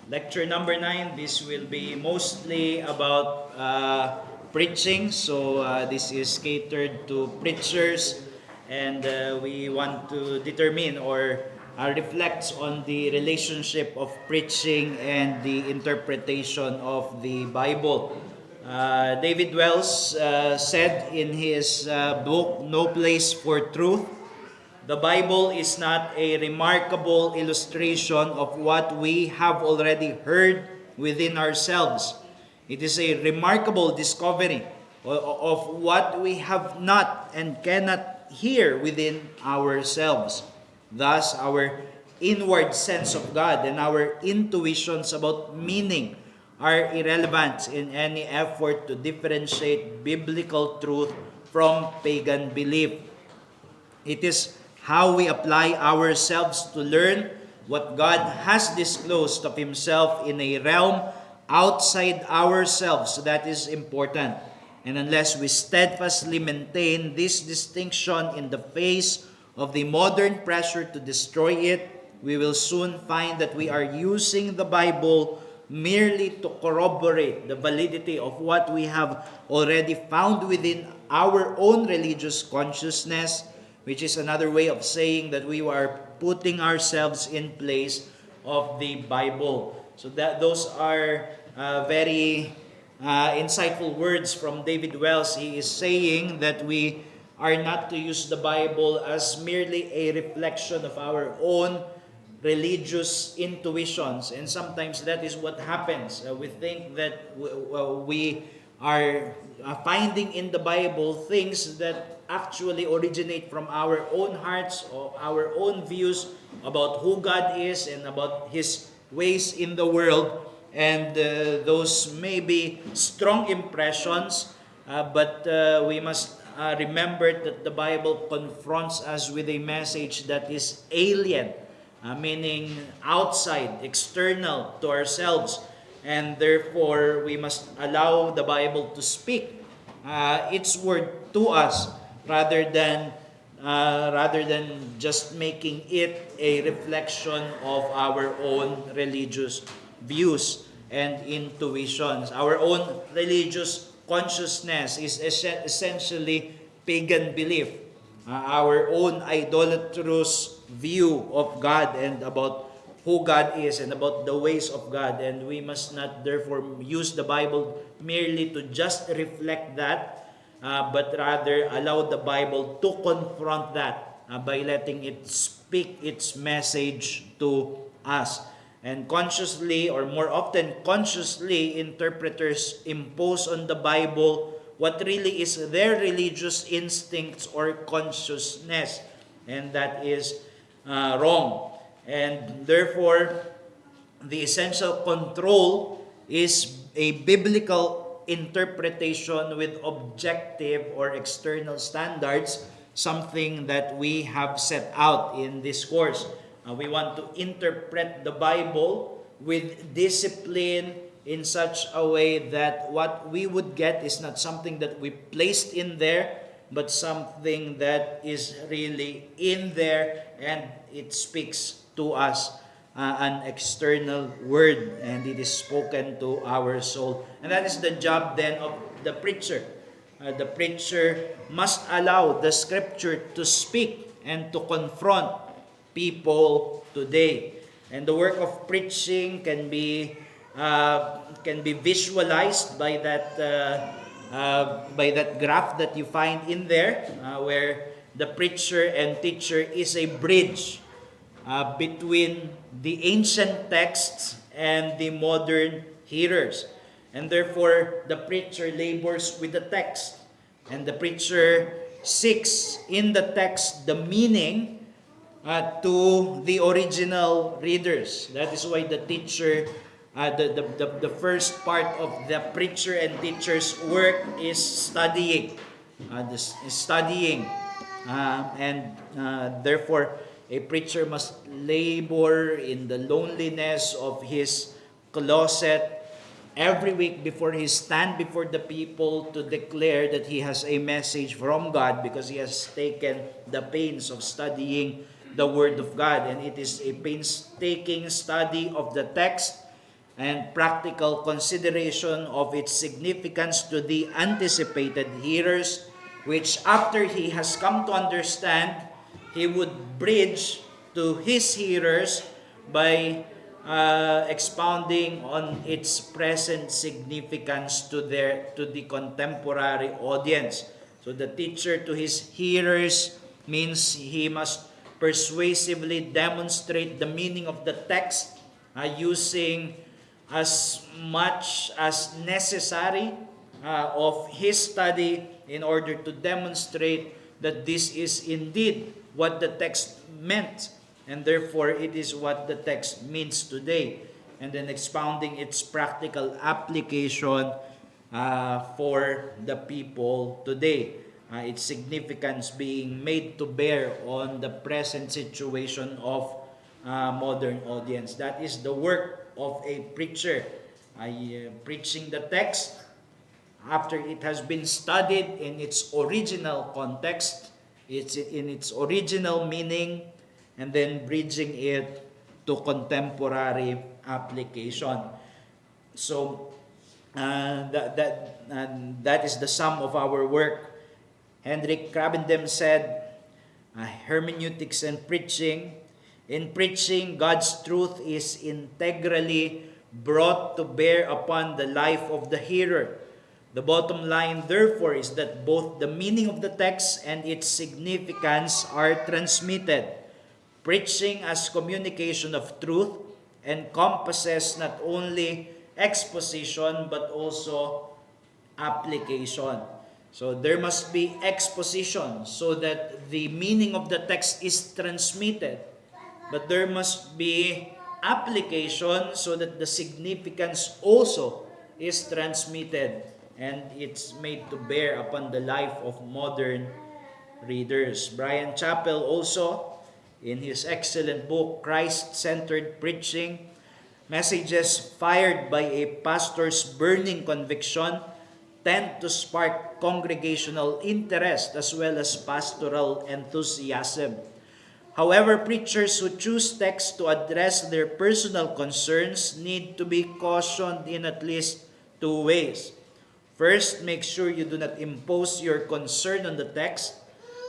lecture number 9. This will be mostly about preaching. So this is catered to preachers, and we want to determine or reflect on the relationship of preaching and the interpretation of the Bible. David Wells said in his book, No Place for Truth, the Bible is not a remarkable illustration of what we have already heard within ourselves. It is a remarkable discovery of what we have not and cannot hear within ourselves. Thus, our inward sense of God and our intuitions about meaning are irrelevant in any effort to differentiate biblical truth from pagan belief. It is how we apply ourselves to learn what God has disclosed of Himself in a realm outside ourselves that is important. And unless we steadfastly maintain this distinction in the face of the modern pressure to destroy it, we will soon find that we are using the Bible merely to corroborate the validity of what we have already found within our own religious consciousness, which is another way of saying that we are putting ourselves in place of the Bible. So that those are very insightful words from David Wells. He is saying that we are not to use the Bible as merely a reflection of our own religious intuitions, and sometimes that is what happens. We think that we are finding in the Bible things that actually originate from our own hearts or our own views about who God is and about His ways in the world. And those may be strong impressions, but we must remember that the Bible confronts us with a message that is alien, meaning outside, external to ourselves. And therefore, we must allow the Bible to speak its word to us rather than just making it a reflection of our own religious views and intuitions. Our own religious consciousness is essentially pagan belief, our own idolatrous view of God and about who God is and about the ways of God. And we must not therefore use the Bible merely to just reflect that, but rather allow the Bible to confront that by letting it speak its message to us. And consciously, or more often consciously, interpreters impose on the Bible what really is their religious instincts or consciousness. And that is wrong. And therefore, the essential control is a biblical interpretation with objective or external standards, something that we have set out in this course. We want to interpret the Bible with discipline in such a way that what we would get is not something that we placed in there, but something that is really in there and it speaks to us, an external word, and it is spoken to our soul. And that is the job then of the preacher. The preacher must allow the scripture to speak and to confront people today. And the work of preaching can be visualized by that graph that you find in there, where the preacher and teacher is a bridge between the ancient texts and the modern hearers. And therefore, the preacher labors with the text, and the preacher seeks in the text the meaning to the original readers. That is why the teacher, the first part of the preacher and teacher's work is studying. And therefore, a preacher must labor in the loneliness of his closet every week before he stand before the people to declare that he has a message from God, because he has taken the pains of studying the Word of God. And it is a painstaking study of the text and practical consideration of its significance to the anticipated hearers, which after he has come to understand, he would bridge to his hearers by expounding on its present significance to the contemporary audience. So the teacher to his hearers means he must persuasively demonstrate the meaning of the text using as much as necessary of his study in order to demonstrate that this is indeed what the text meant, and therefore it is what the text means today, and then expounding its practical application for the people today. Its significance being made to bear on the present situation of modern audience. That is the work of a preacher. Preaching the text after it has been studied in its original context, it's in its original meaning, and then bridging it to contemporary application. So that is the sum of our work. Hendrik Krabbendem said, hermeneutics and preaching. In preaching, God's truth is integrally brought to bear upon the life of the hearer. The bottom line, therefore, is that both the meaning of the text and its significance are transmitted. Preaching as communication of truth encompasses not only exposition but also application. So there must be exposition so that the meaning of the text is transmitted. But there must be application so that the significance also is transmitted and it's made to bear upon the life of modern readers. Bryan Chapell also, in his excellent book, Christ-Centered Preaching, messages fired by a pastor's burning conviction tend to spark congregational interest as well as pastoral enthusiasm. However, preachers who choose texts to address their personal concerns need to be cautioned in at least two ways. First, make sure you do not impose your concern on the text.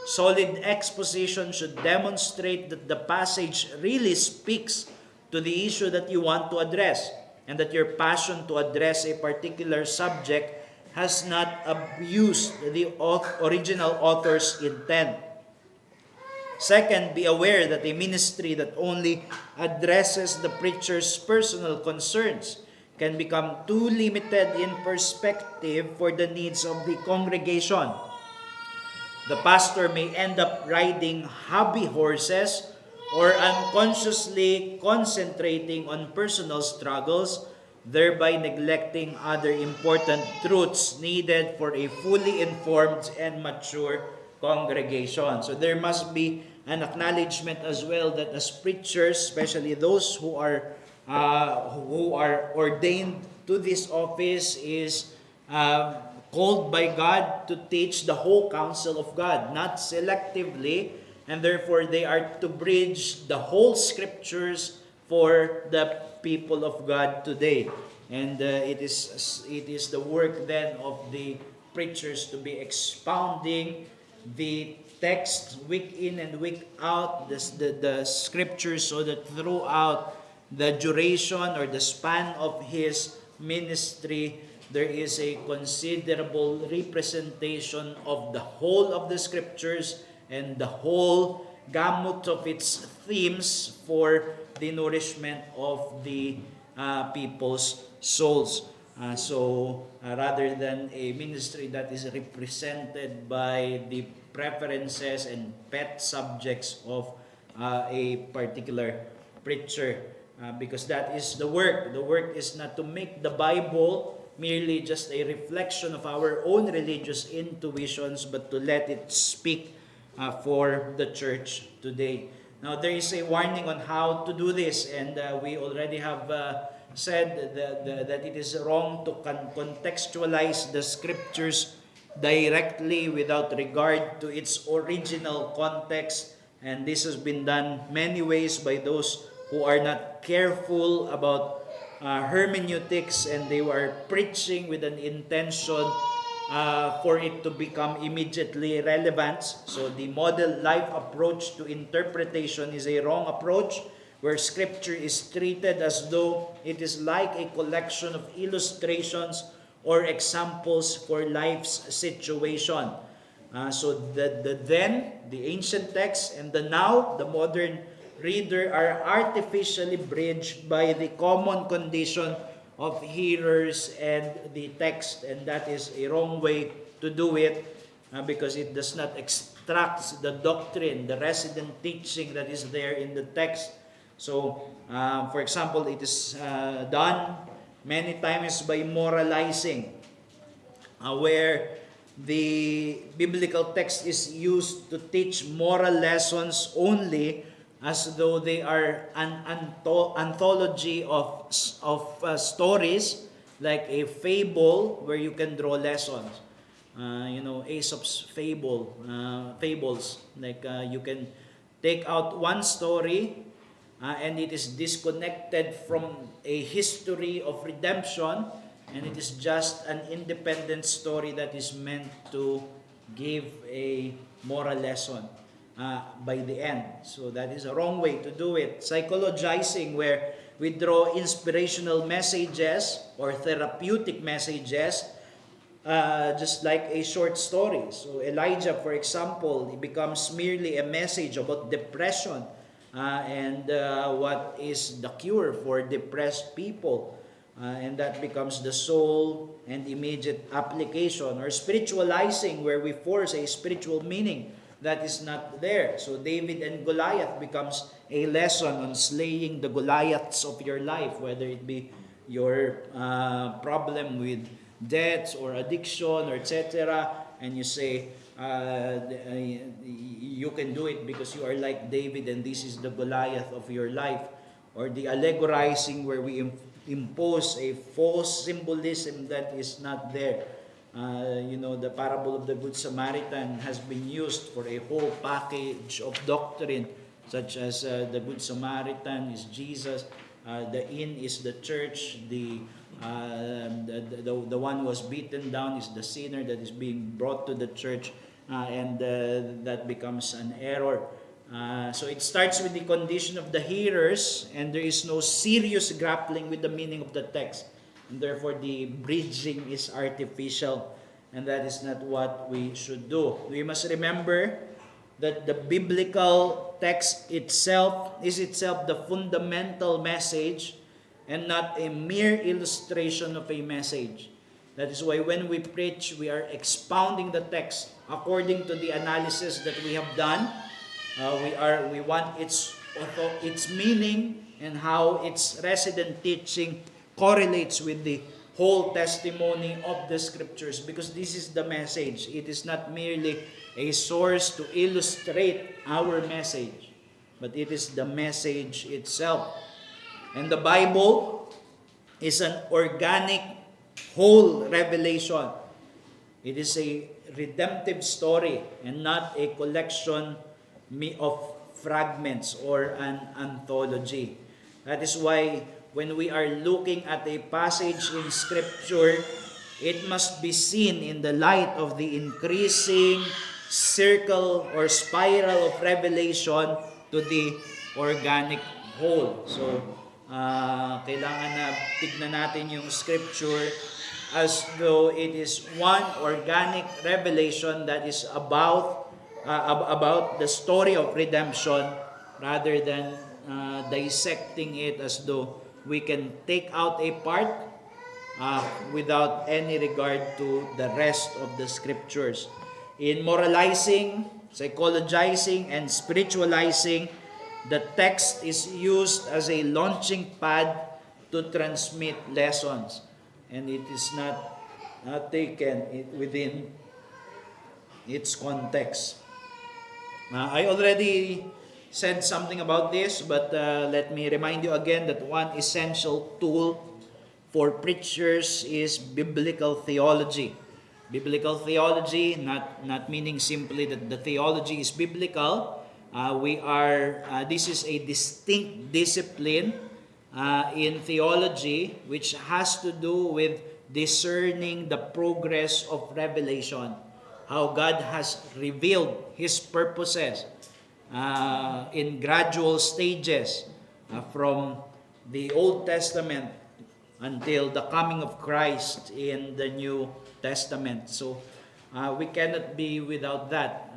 Solid exposition should demonstrate that the passage really speaks to the issue that you want to address, and that your passion to address a particular subject has not abused the original author's intent. Second, be aware that a ministry that only addresses the preacher's personal concerns can become too limited in perspective for the needs of the congregation. The pastor may end up riding hobby horses or unconsciously concentrating on personal struggles, thereby neglecting other important truths needed for a fully informed and mature congregation. So there must be an acknowledgement as well that as preachers, especially those who are ordained to this office, is called by God to teach the whole counsel of God, not selectively, and therefore they are to bridge the whole scriptures for the people of God today. And it is the work then of the preachers to be expounding the text week in and week out, the scriptures, so that throughout the duration or the span of his ministry, there is a considerable representation of the whole of the scriptures and the whole gamut of its themes for the nourishment of the people's souls. Rather than a ministry that is represented by the preferences and pet subjects of a particular preacher, because that is the work. The work is not to make the Bible merely just a reflection of our own religious intuitions, but to let it speak for the church today. Now, there is a warning on how to do this, and we already have said that it is wrong to contextualize the scriptures directly without regard to its original context, and this has been done many ways by those who are not careful about hermeneutics, and they were preaching with an intention for it to become immediately relevant. So the model life approach to interpretation is a wrong approach, where Scripture is treated as though it is like a collection of illustrations or examples for life's situation. So the then, the ancient text, and the now, the modern reader, are artificially bridged by the common condition of hearers and the text, and that is a wrong way to do it, because it does not extract the doctrine, the resident teaching that is there in the text. So, for example, it is done many times by moralizing, where the biblical text is used to teach moral lessons only, as though they are an anthology of stories, like a fable where you can draw lessons. Aesop's fables, like you can take out one story, and it is disconnected from a history of redemption, and it is just an independent story that is meant to give a moral lesson by the end. So that is a wrong way to do it. Psychologizing, where we draw inspirational messages or therapeutic messages, just like a short story. So Elijah, for example, it becomes merely a message about depression, and what is the cure for depressed people. And that becomes the sole and immediate application. Or spiritualizing, where we force a spiritual meaning that is not there. So David and Goliath becomes a lesson on slaying the Goliaths of your life, whether it be your problem with debts or addiction or etc. And you say, you can do it because you are like David, and this is the Goliath of your life. Or the allegorizing, where we impose a false symbolism that is not there. The parable of the Good Samaritan has been used for a whole package of doctrine, such as the Good Samaritan is Jesus, the inn is the church, the one who was beaten down is the sinner that is being brought to the church, and that becomes an error. So it starts with the condition of the hearers, and there is no serious grappling with the meaning of the text. And therefore, the bridging is artificial, and that is not what we should do. We must remember that the biblical text itself is itself the fundamental message, and not a mere illustration of a message. That is why when we preach, we are expounding the text according to the analysis that we have done. We want its meaning and how its resident teaching correlates with the whole testimony of the Scriptures, because this is the message. It is not merely a source to illustrate our message, but it is the message itself. And the Bible is an organic whole revelation. It is a redemptive story and not a collection of fragments or an anthology. That is why when we are looking at a passage in Scripture, it must be seen in the light of the increasing circle or spiral of revelation to the organic whole. So, kailangan na tignan natin yung Scripture as though it is one organic revelation that is about the story of redemption, rather than dissecting it as though we can take out a part without any regard to the rest of the Scriptures. In moralizing, psychologizing, and spiritualizing, the text is used as a launching pad to transmit lessons, and it is not taken within its context. I already said something about this, but let me remind you again that one essential tool for preachers is biblical theology. Biblical theology, not meaning simply that the theology is biblical. This is a distinct discipline in theology, which has to do with discerning the progress of revelation, how God has revealed His purposes in gradual stages from the Old Testament until the coming of Christ in the New Testament. So we cannot be without that.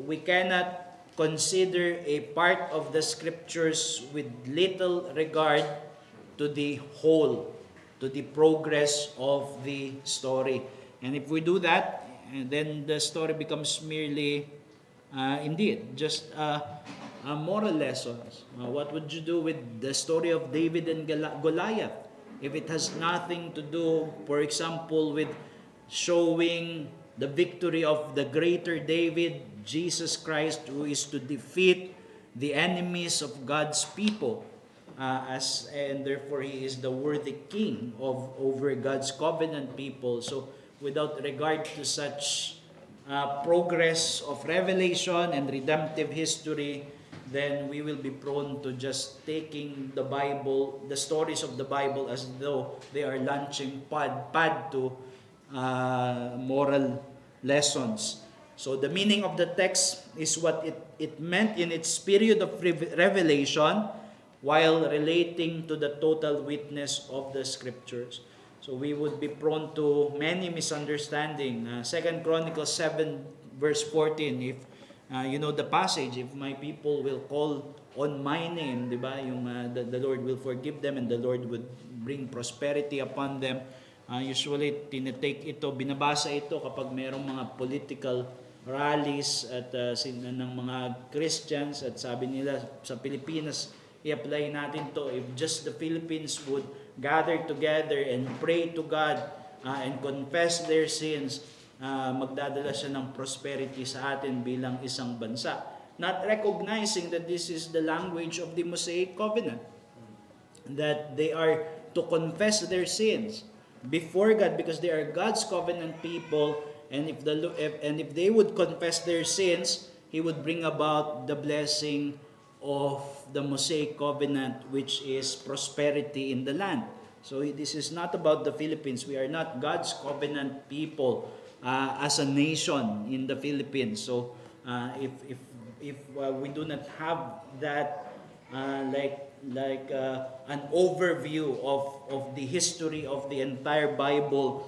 We cannot consider a part of the scriptures with little regard to the whole, to the progress of the story. And if we do that, then the story becomes merely, indeed, just moral lessons. What would you do with the story of David and Goliath if it has nothing to do, for example, with showing the victory of the greater David, Jesus Christ, who is to defeat the enemies of God's people, and therefore He is the worthy King over God's covenant people. So, without regard to such progress of revelation and redemptive history, then we will be prone to just taking the Bible, the stories of the Bible, as though they are launching pad to moral lessons. So the meaning of the text is what it meant in its period of revelation, while relating to the total witness of the scriptures. So we would be prone to many misunderstanding. 2 Chronicles 7 verse 14, if you know the passage, if my people will call on my name, di ba? Yung the Lord will forgive them and the Lord would bring prosperity upon them. Usually tinitake ito, binabasa ito kapag mayroong mga political rallies at ng mga Christians, at sabi nila sa Pilipinas, i-apply natin to, if just the Philippines would gather together and pray to God and confess their sins, magdadala siya ng prosperity sa atin bilang isang bansa. Not recognizing that this is the language of the Mosaic Covenant, that they are to confess their sins before God because they are God's covenant people, and if they would confess their sins, He would bring about the blessing of the Mosaic Covenant, which is prosperity in the land. So this is not about the Philippines. We are not God's covenant people as a nation in the Philippines. So if we do not have that an overview of the history of the entire Bible,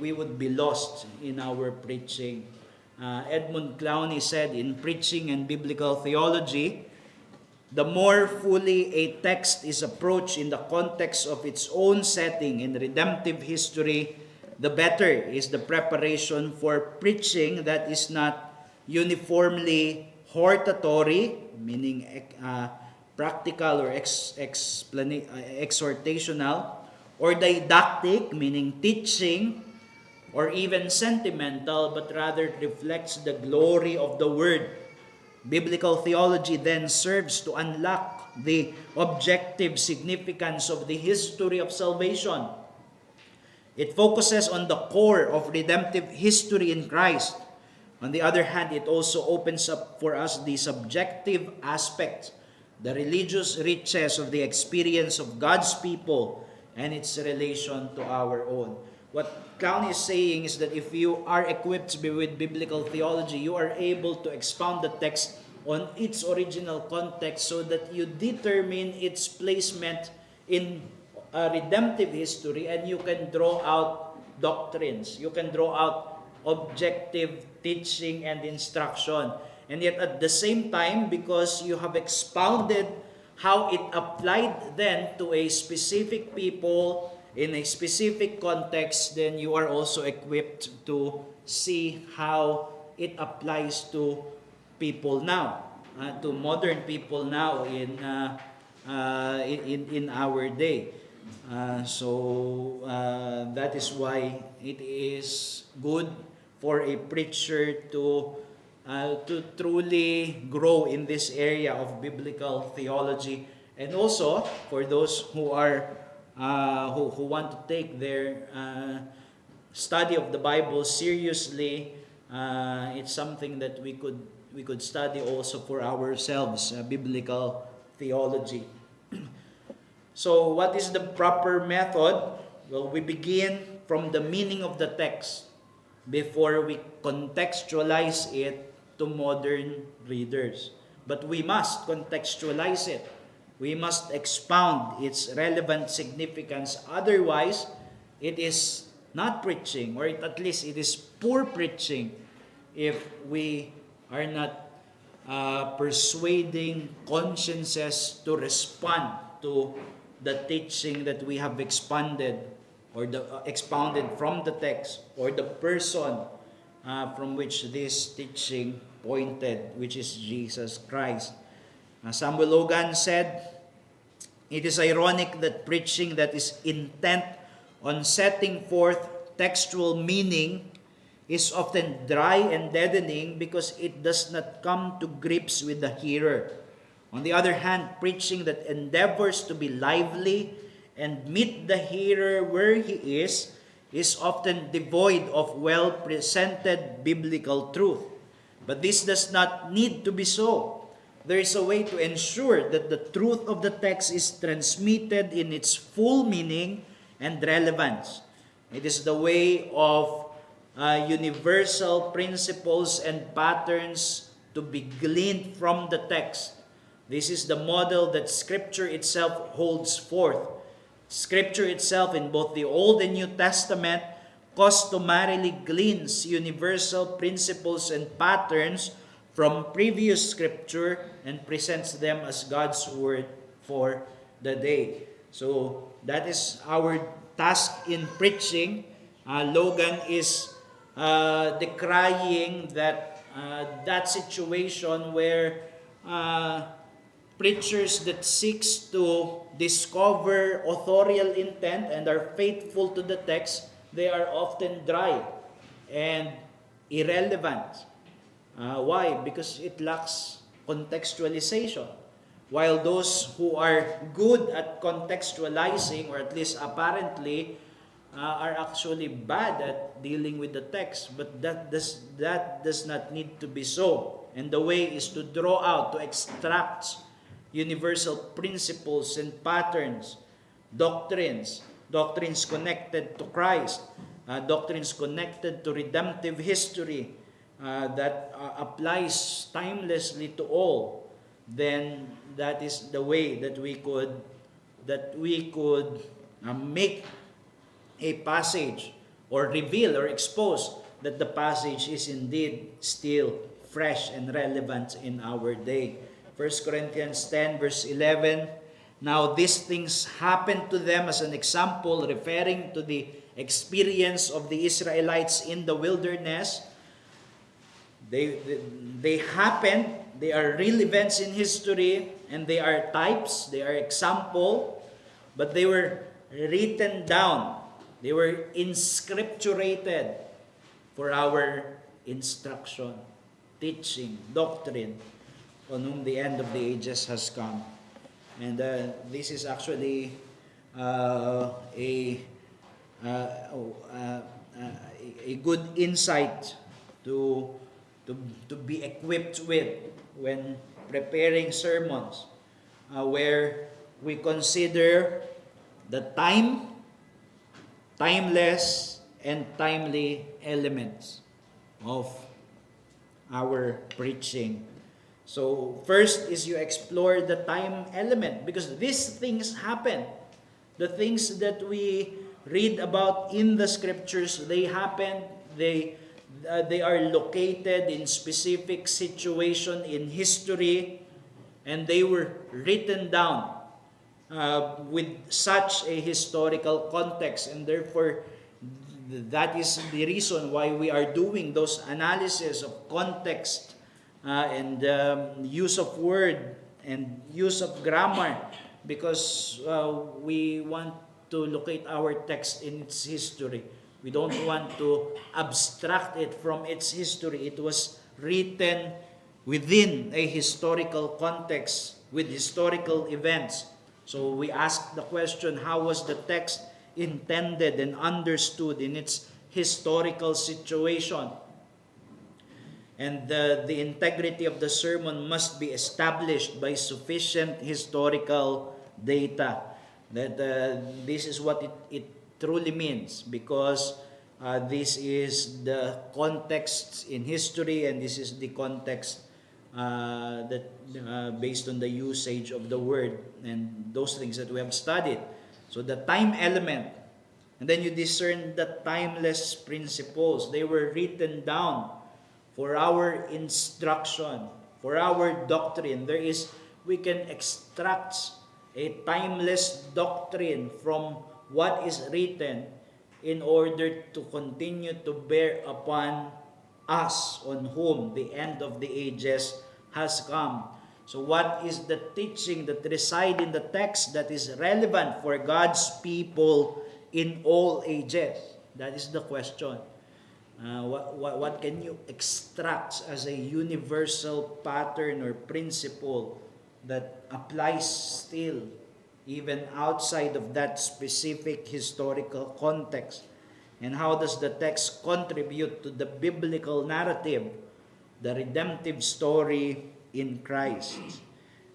we would be lost in our preaching. Edmund Clowney said, in Preaching and Biblical Theology, the more fully a text is approached in the context of its own setting in redemptive history, the better is the preparation for preaching that is not uniformly hortatory, meaning practical or exhortational, or didactic, meaning teaching, or even sentimental, but rather reflects the glory of the Word. Biblical theology then serves to unlock the objective significance of the history of salvation. It focuses on the core of redemptive history in Christ. On the other hand, it also opens up for us the subjective aspects, the religious riches of the experience of God's people and its relation to our own. What Clowney is saying is that if you are equipped with biblical theology, you are able to expound the text on its original context so that you determine its placement in redemptive history, and you can draw out doctrines. You can draw out objective teaching and instruction. And yet at the same time, because you have expounded how it applied then to a specific people in a specific context, then you are also equipped to see how it applies to people now, to modern people now in our day. So that is why it is good for a preacher to truly grow in this area of biblical theology, and also for those who are who want to take their study of the Bible seriously. It's something that we could study also for ourselves, biblical theology. So what is the proper method? Well, we begin from the meaning of the text before we contextualize it to modern readers. But we must contextualize it. We must expound its relevant significance. Otherwise, it is not preaching, or at least it is poor preaching if we are not persuading consciences to respond to the teaching that we have expanded or expounded from the text, or the person from which this teaching pointed, which is Jesus Christ. Samuel Logan said, "It is ironic that preaching that is intent on setting forth textual meaning is often dry and deadening because it does not come to grips with the hearer. On the other hand, preaching that endeavors to be lively and meet the hearer where he is often devoid of well-presented biblical truth. But this does not need to be so. There is a way to ensure that the truth of the text is transmitted in its full meaning and relevance. It is the way of universal principles and patterns to be gleaned from the text. This is the model that Scripture itself holds forth. Scripture itself in both the Old and New Testament customarily gleans universal principles and patterns from previous Scripture and presents them as God's Word for the day." So that is our task in preaching. Logan is decrying that situation where preachers that seeks to discover authorial intent and are faithful to the text, they are often dry and irrelevant. Why? Because it lacks contextualization. While those who are good at contextualizing, or at least apparently, are actually bad at dealing with the text. But that does not need to be so. And the way is to draw out, to extract universal principles and patterns, doctrines connected to Christ, doctrines connected to redemptive history that applies timelessly to all. Then that is the way that we could make a passage or reveal or expose that the passage is indeed still fresh and relevant in our day. 1 Corinthians 10 verse 11, "Now these things happened to them as an example," referring to the experience of the Israelites in the wilderness. They happened, they are real events in history, and they are types, they are example, but they were written down. They were inscripturated for our instruction, teaching, doctrine, on whom the end of the ages has come. And this is actually a good insight to be equipped with when preparing sermons, where we consider the timeless and timely elements of our preaching. So first is you explore the time element, because these things happen. The things that we read about in the Scriptures, they happen. They are located in specific situation in history, and they were written down with such a historical context, and therefore that is the reason why we are doing those analysis of context and use of word and use of grammar, because we want to locate our text in its history. We don't want to abstract it from its history. It was written within a historical context with historical events. So we ask the question, how was the text intended and understood in its historical situation? And the integrity of the sermon must be established by sufficient historical data. That this is what it truly means, because this is the context in history, and this is the context that based on the usage of the word and those things that we have studied. So the time element, and then you discern the timeless principles. They were written down for our instruction, for our doctrine. We can extract a timeless doctrine from what is written in order to continue to bear upon us, on whom the end of the ages has come. So what is the teaching that reside in the text that is relevant for God's people in all ages? That is the question. What can you extract as a universal pattern or principle that applies still even outside of that specific historical context? And how does the text contribute to the biblical narrative, the redemptive story in Christ?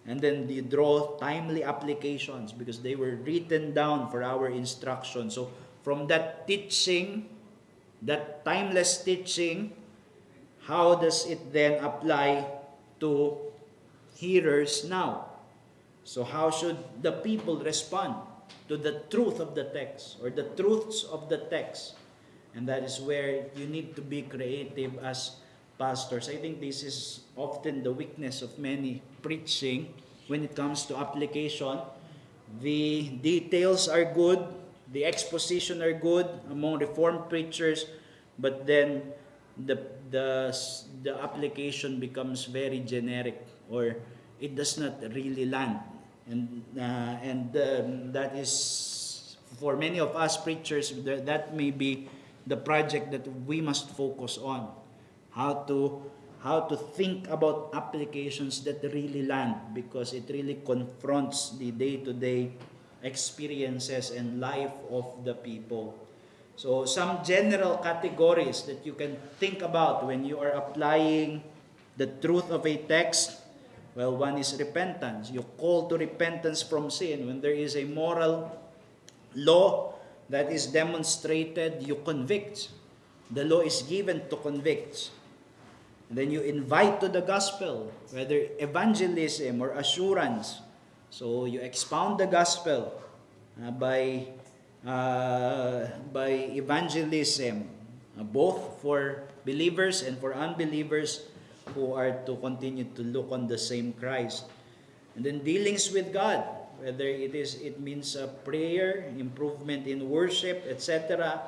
And then you draw timely applications because they were written down for our instruction. So from that teaching, that timeless teaching, how does it then apply to hearers now? So how should the people respond to the truth of the text, or the truths of the text? And that is where you need to be creative as pastors. I think this is often the weakness of many preaching when it comes to application. The details are good, the exposition are good among Reformed preachers, but then the application becomes very generic, or it does not really land. And that is, for many of us preachers, that may be the project that we must focus on. How to think about applications that really land, because it really confronts the day-to-day experiences and life of the people. So some general categories that you can think about when you are applying the truth of a text. Well, one is repentance. You call to repentance from sin. When there is a moral law that is demonstrated, you convict. The law is given to convict. And then you invite to the gospel, whether evangelism or assurance. So you expound the gospel by evangelism, both for believers and for unbelievers who are to continue to look on the same Christ. And then dealings with God, whether it means prayer, improvement in worship, etc.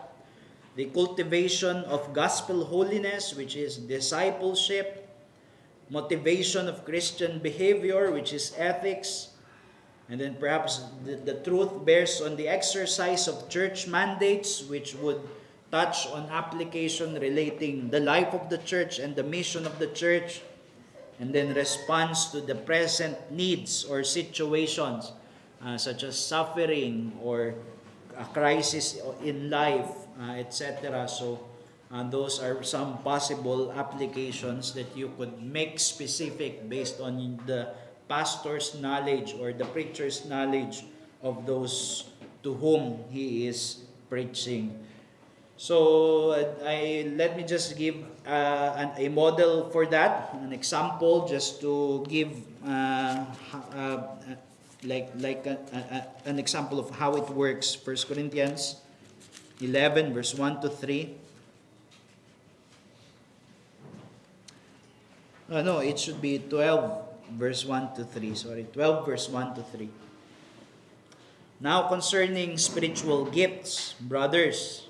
The cultivation of gospel holiness, which is discipleship, motivation of Christian behavior, which is ethics, and then perhaps the truth bears on the exercise of church mandates, which would touch on application relating the life of the church and the mission of the church, and then response to the present needs or situations such as suffering or a crisis in life, etc. So those are some possible applications that you could make specific based on the pastor's knowledge or the preacher's knowledge of those to whom he is preaching. So let me just give a model for that, an example, just to give an example of how it works. 1 Corinthians 11 verse 1 to 3. No, it should be 12 verse 1 to 3. Sorry, 12 verse 1 to 3. Now concerning spiritual gifts, brothers,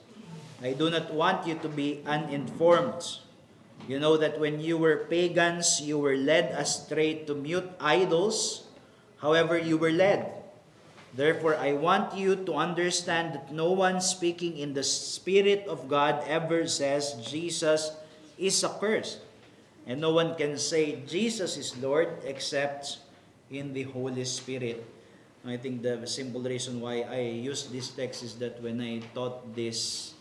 I do not want you to be uninformed. You know that when you were pagans, you were led astray to mute idols, however you were led. Therefore, I want you to understand that no one speaking in the Spirit of God ever says Jesus is accursed. And no one can say Jesus is Lord except in the Holy Spirit. I think the simple reason why I use this text is that when I taught this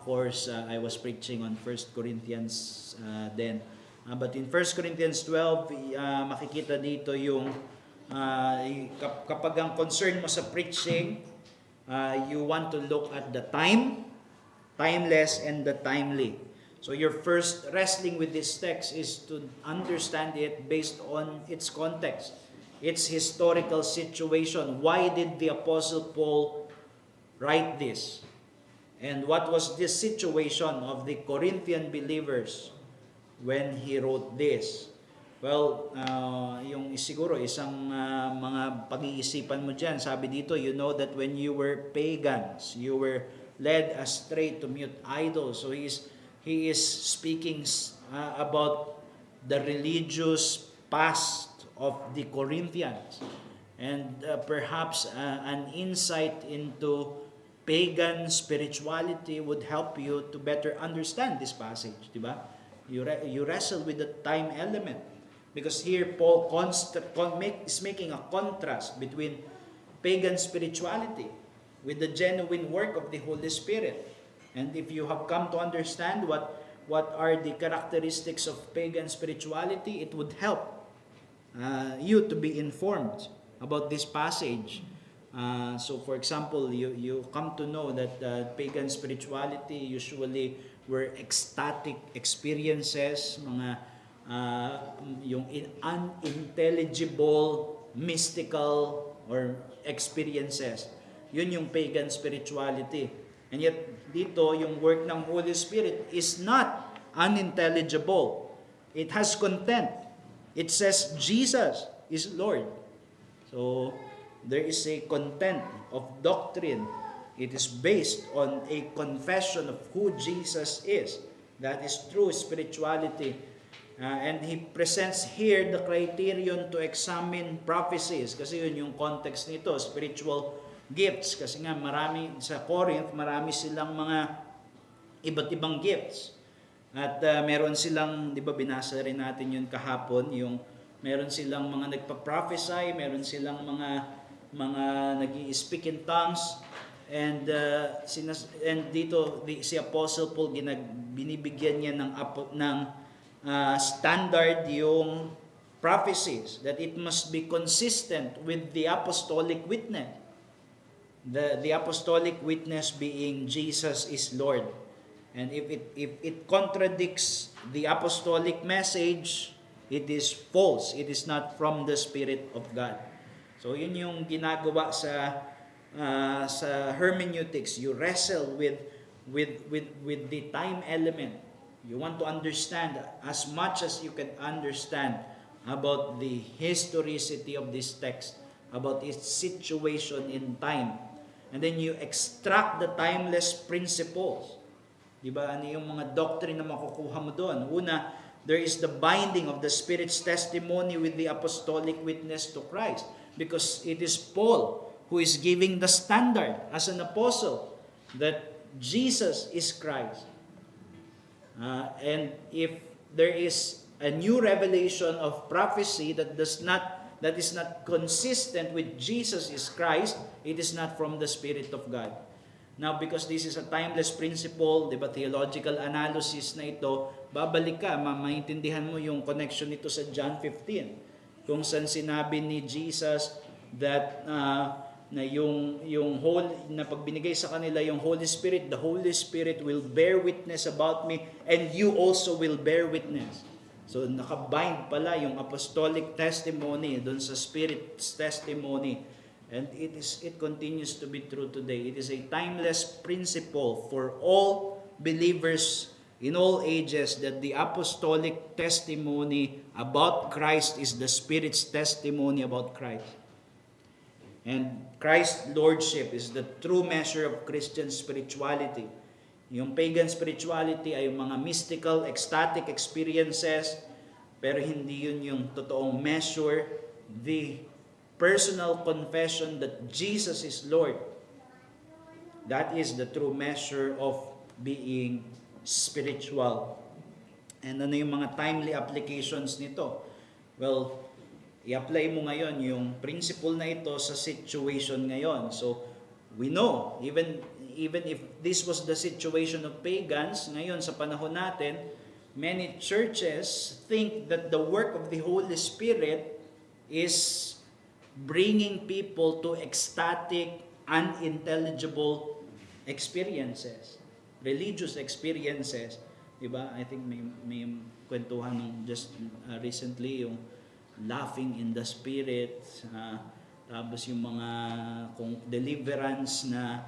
course, I was preaching on 1 Corinthians then. But in 1 Corinthians 12, makikita dito yung kapag ang concern mo sa preaching, you want to look at the timeless, and the timely. So your first wrestling with this text is to understand it based on its context, its historical situation. Why did the Apostle Paul write this? And what was the situation of the Corinthian believers when he wrote this? Well, yung siguro isang mga pag-iisipan mo dyan, sabi dito, you know that when you were pagans, you were led astray to mute idols. So he is speaking about the religious past of the Corinthians, and perhaps an insight into pagan spirituality would help you to better understand this passage, di ba? You wrestle with the time element, because here Paul is making a contrast between pagan spirituality with the genuine work of the Holy Spirit. And if you have come to understand what are the characteristics of pagan spirituality, it would help you to be informed about this passage. So for example, you come to know that pagan spirituality usually were ecstatic experiences, mga yung unintelligible, mystical, or experiences. Yun yung pagan spirituality. And yet, dito, yung work ng Holy Spirit is not unintelligible. It has content. It says Jesus is Lord. So, there is a content of doctrine. It is based on a confession of who Jesus is. That is true spirituality. And he presents here the criterion to examine prophecies. Kasi yun yung context nito, spiritual gifts. Kasi nga marami sa Corinth, marami silang mga iba't ibang gifts. At meron silang, di ba binasa rin natin yun kahapon, yung meron silang mga nagpa-prophesy, meron silang mga nag-i-speak in tongues, and dito si Apostle Paul binibigyan niya ng standard yung prophecies, that it must be consistent with the apostolic witness. The apostolic witness being Jesus is Lord. And if it contradicts the apostolic message, it is false. It is not from the Spirit of God. So yun yung ginagawa sa hermeneutics. You wrestle with the time element. You want to understand as much as you can understand about the historicity of this text, about its situation in time. And then you extract the timeless principles. Diba? Ano yung mga doctrine na makukuha mo doon? Una, there is the binding of the Spirit's testimony with the apostolic witness to Christ. Because it is Paul who is giving the standard as an apostle that Jesus is Christ. And if there is a new revelation of prophecy that is not consistent with Jesus is Christ, it is not from the Spirit of God. Now, because this is a timeless principle, diba, theological analysis na ito, babalik ka, maintindihan mo yung connection nito sa John 15. Kung saan sinabi ni Jesus that na yung whole na pagbinigay sa kanila yung Holy Spirit, the Holy Spirit will bear witness about me, and you also will bear witness. So nakabind pala yung apostolic testimony doon sa Spirit's testimony, and it continues to be true today. It is a timeless principle for all believers in all ages that the apostolic testimony about Christ is the Spirit's testimony about Christ. And Christ's Lordship is the true measure of Christian spirituality. Yung pagan spirituality ay yung mga mystical, ecstatic experiences, pero hindi yun yung totoong measure, the personal confession that Jesus is Lord. That is the true measure of being spiritual. And ano yung mga timely applications nito? Well, i-apply mo ngayon yung principle na ito sa situation ngayon. So, we know, even if this was the situation of pagans, ngayon sa panahon natin, many churches think that the work of the Holy Spirit is bringing people to ecstatic, unintelligible experiences, religious experiences. Diba? I think may kwentuhan nung just recently yung laughing in the spirit, tapos yung mga kung deliverance na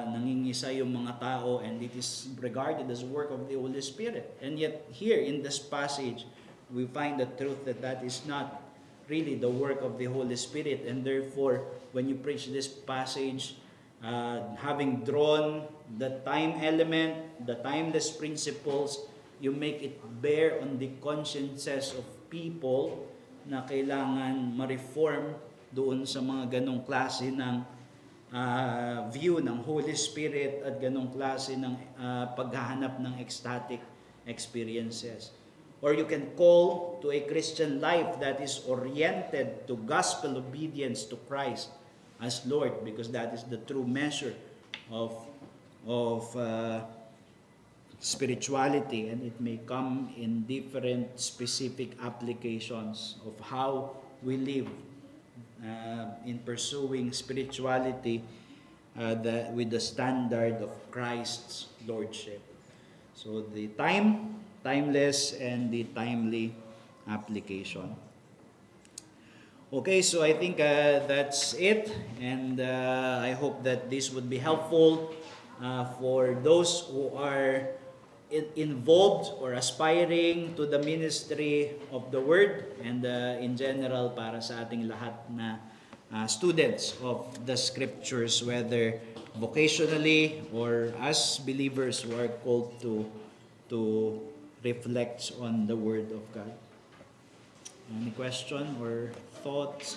nangingisa yung mga tao, and it is regarded as work of the Holy Spirit. And yet here in this passage, we find the truth that that is not really the work of the Holy Spirit. And therefore, when you preach this passage, having drawn the time element, the timeless principles, you make it bear on the consciences of people na kailangan ma-reform doon sa mga ganong klase ng view ng Holy Spirit at ganong klase ng paghahanap ng ecstatic experiences. Or you can call to a Christian life that is oriented to gospel obedience to Christ as Lord, because that is the true measure of spirituality, and it may come in different specific applications of how we live in pursuing spirituality with the standard of Christ's Lordship. So the timeless, and the timely application. Okay, so I think that's it, and I hope that this would be helpful for those who are involved or aspiring to the ministry of the Word, and in general para sa ating lahat na students of the Scriptures, whether vocationally or as believers who are called to reflect on the Word of God. Any question or thoughts?